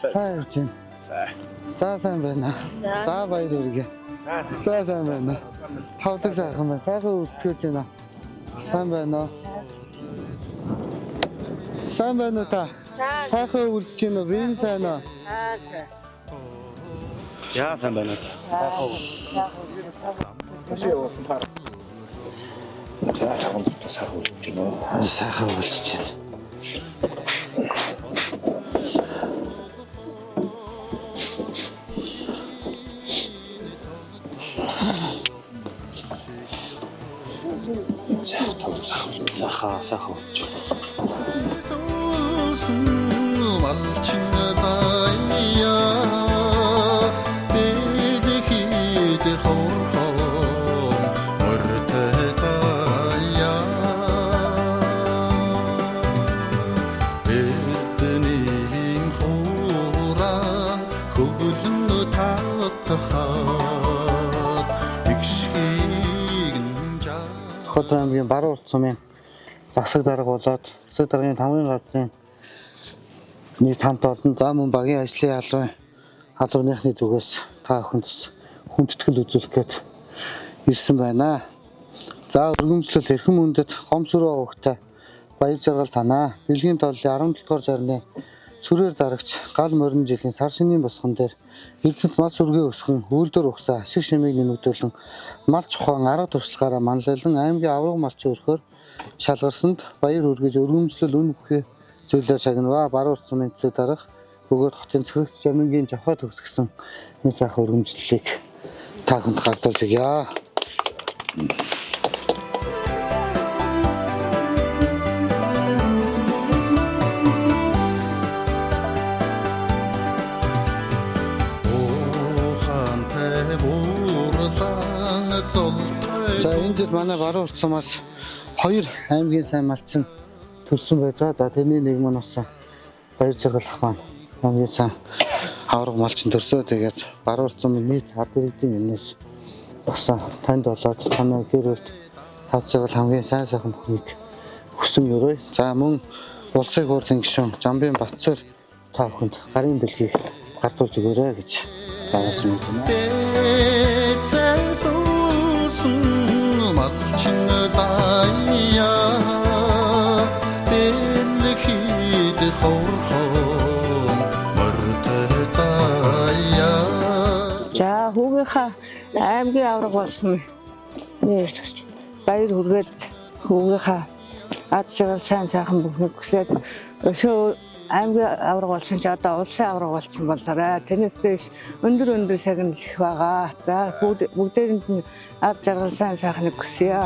Сайн явж байна. За сайн байна. За баяр хүргэе. За сайн байна. Тавдаг сайхан байна. Сайхан үлдчихэж байна. Сайн байна уу? Сайн байна уу та? Сайхан үлдэж байна уу? Би сайн уу? Яа сайн байна. Сайхан үлдэж байна. Сайхан. Хотор аймгийн Баруун Урт сумын засаг дарга болоод засаг даргын 5-ын газрын нийт хамт олон зам мөн багийн ажлын халуурныхны зүгээс та бүхэнд хүндэтгэл үзүүлэх гээд ирсэн байна. За өргөмжлөл эрхэм мөндөд гомсроо өгөхтэй баяр жаргал танаа. Бэлгийн толлын 17 дугаар жарны сүрээр дарагч гал морин жилийн сар шинийн босгон дээр эрдэнэт мал сүргээ өсгөн үйлдвэр ухсаа ашиг шимийг нэмэгдүүлэн мал чухаан арга туршлагаараа манлайлан аймгийн авраг малчин өрхөөр шалгарсанд баяр хүргэж өргөмжлөл үн бүхий зүйлээр шагнаваа. Баруун Урт сумын засаг дарга бөгөөд хотын цэгц жамингийн жавхаа төгсгсөн энэ сайхан өргөмжлөлийг та бүхэнд гардуулж өгье. За энэ жил манай Баруун Урт сумаас 2 аймгийн сайн малчин төрсөн байж байгаа. За тэрний нэг маань бас баяр жаргал ах маань аймгийн сайн авраг малчин төрсөө. Тэгээд Баруун Урт сумын нийт ард иргэдийн өмнөөс бас танд болоод танай гэр бүлд хаз жаргал хамгийн сайн сайхан бүхнийг хүсэн өрөө. За мөн улсын хурлын гишүүн Жамбын Батцор та бүхэнд гарын бэлгийг гардуулж өгөөрэй гэж таасан юм байна. За хүүгийнхаа аймгийн авраг болсон баяр хүргээд хүүгийнхаа ад жаргал сайн сайхан бүхнийг хүсээд өшөө аймгийн авраг болсон ч одоо улсын авраг болсон болоорой. Тэрнээс дэш өндөр шагнал их байгаа. За бүгдээрэнд нь ад жаргал сайн сайхныг хүсье.